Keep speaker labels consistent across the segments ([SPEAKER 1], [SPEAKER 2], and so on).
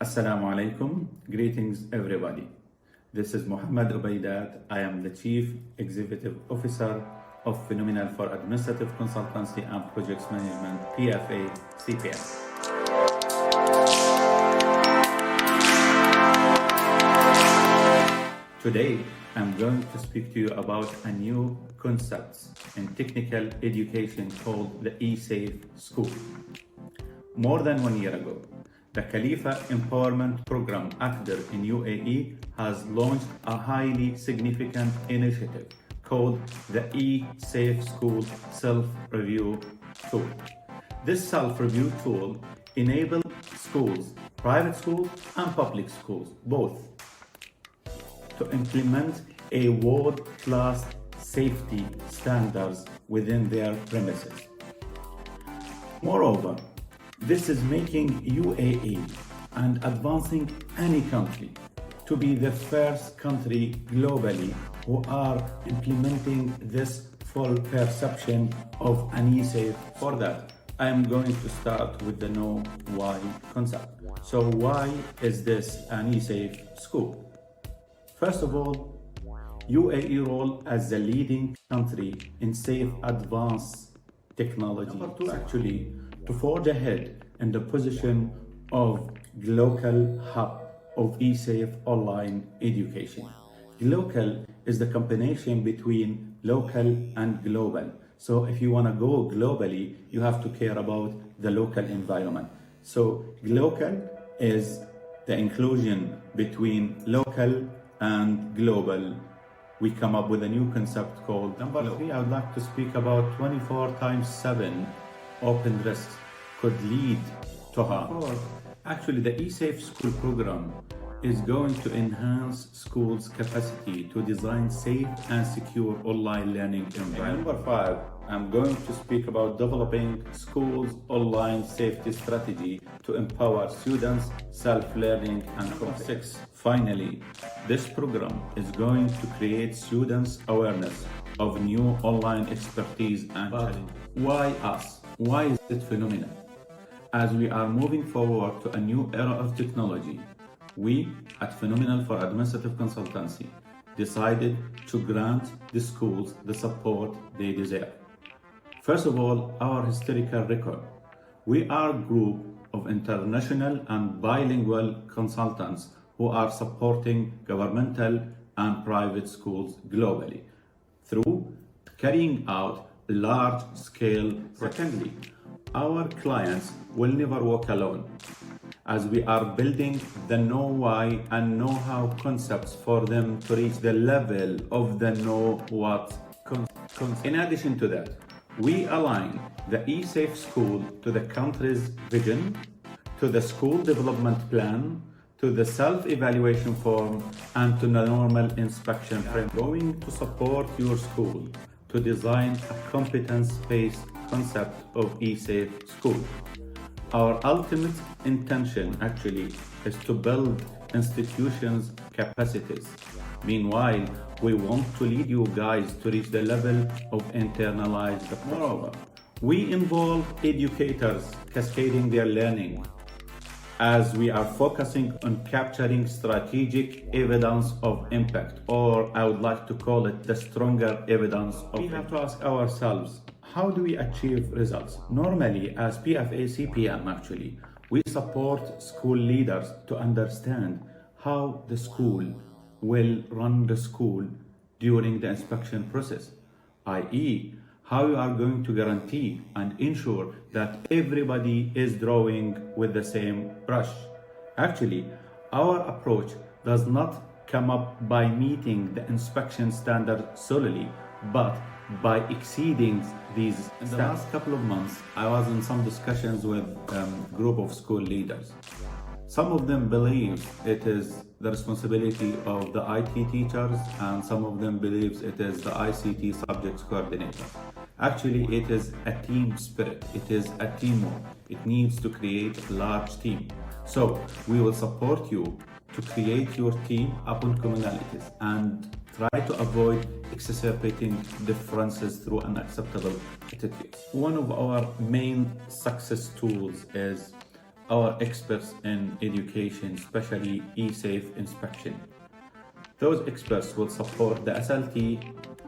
[SPEAKER 1] Assalamu alaikum. Greetings, everybody. This is Mohamed Obaidat. I am the Chief Executive Officer of Phenomenal for Administrative Consultancy and Projects Management, PFA CPM. Today, I'm going to speak to you about a new concept in technical education called the e-SEF school. More than 1 year ago, the Khalifa Empowerment Program actor in UAE has launched a highly significant initiative called the e-SEF School Self-Review Tool. This self-review tool enables schools, private schools and public schools, both, to implement a world-class safety standards within their premises. Moreover, this is making UAE and advancing any country to be the first country globally who are implementing this full perception of an e-SEF. For that, I am going to start with the know why concept. So why is this an e-SEF school? First of all, UAE role as the leading country in safe advanced technology. Number two, actually, to forge ahead in the position of local hub of e-SEF online education. Local is the combination between local and global. So if you want to go globally, you have to care about the local environment. So local is the inclusion between local and global. We come up with a new concept called number three. I would like to speak about 24x7 open risks could lead to harm. Actually, the e-SEF school program is going to enhance schools' capacity to design safe and secure online learning environment. Number five, I'm going to speak about developing schools' online safety strategy to empower students, self-learning, and number six, finally, this program is going to create students' awareness of new online expertise and challenges. Why us? Why is it phenomenal? As we are moving forward to a new era of technology, we at Phenomenal for Administrative Consultancy decided to grant the schools the support they deserve. First of all, our historical record. We are a group of international and bilingual consultants who are supporting governmental and private schools globally through carrying out large-scale. Secondly, our clients will never walk alone, as we are building the know why and know how concepts for them to reach the level of the know what concept. In addition to that, we align the e-SEF school to the country's vision, to the school development plan, to the self-evaluation form, and to the normal inspection framework. We are going to support your school to design a competence-based concept of e-SEF school. Our ultimate intention actually is to build institutions' capacities. Meanwhile, we want to lead you guys to reach the level of internalized. Moreover, we involve educators cascading their learning, as we are focusing on capturing strategic evidence of impact, or I would like to call it the stronger evidence of impact. We have to ask ourselves, how do we achieve results? Normally, as PFA CPM actually, we support school leaders to understand how the school will run the school during the inspection process, i.e., how you are going to guarantee and ensure that everybody is drawing with the same brush. Actually, our approach does not come up by meeting the inspection standard solely, but by exceeding these standards. In the last couple of months, I was in some discussions with a group of school leaders. Some of them believe it is the responsibility of the IT teachers, and some of them believe it is the ICT subjects coordinator. Actually, it is a team spirit. It is a teamwork. It needs to create a large team. So we will support you to create your team upon commonalities and try to avoid exacerbating differences through unacceptable attitudes. One of our main success tools is our experts in education, especially e-SEF inspection. Those experts will support the SLT,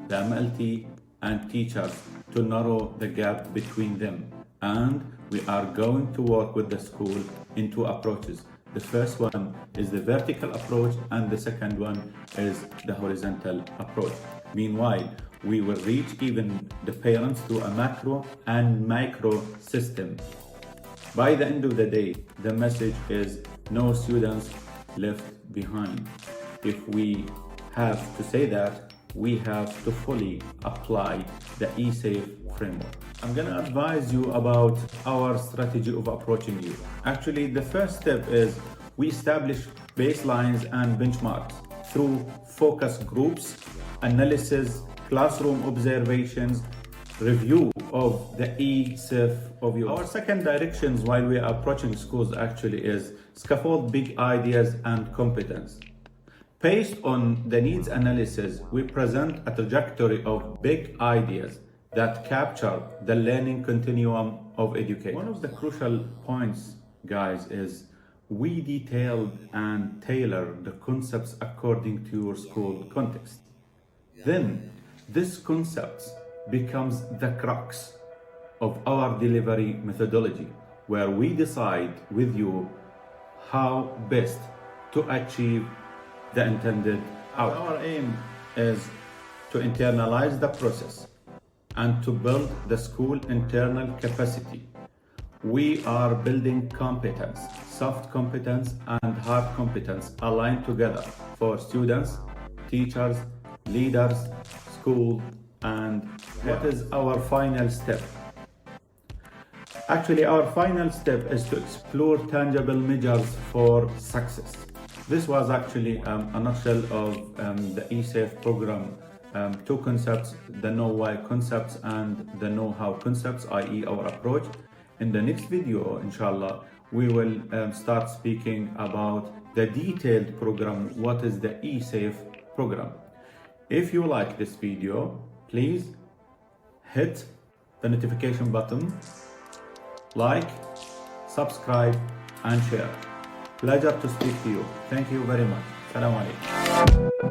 [SPEAKER 1] the MLT, and teachers to narrow the gap between them. And we are going to work with the school in two approaches. The first one is the vertical approach, and the second one is the horizontal approach. Meanwhile, we will reach even the parents through a macro and micro system. By the end of the day, the message is no students left behind. If we have to say that, we have to fully apply the e-SEF framework. I'm going to advise you about our strategy of approaching you. Actually, the first step is we establish baselines and benchmarks through focus groups, analysis, classroom observations, review of the e-SEF of you. Our second directions while we are approaching schools actually is scaffold big ideas and competence. Based on the needs analysis, we present a trajectory of big ideas that capture the learning continuum of education. One of the crucial points, guys, is we detailed and tailor the concepts according to your school context. Then, this concept becomes the crux of our delivery methodology, where we decide with you how best to achieve the intended outcome. Our aim is to internalize the process and to build the school internal capacity. We are building competence, soft competence and hard competence aligned together for students, teachers, leaders, school, and what is our final step? Actually, our final step is to explore tangible measures for success. This was actually a nutshell of the e-SEF program. Two concepts, the know-why concepts and the know-how concepts, i.e. our approach. In the next video, inshallah, we will start speaking about the detailed program, what is the e-SEF program. If you like this video, please hit the notification button, like, subscribe, and share. Pleasure to speak to you. Thank you very much. Assalamu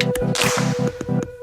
[SPEAKER 1] alaikum.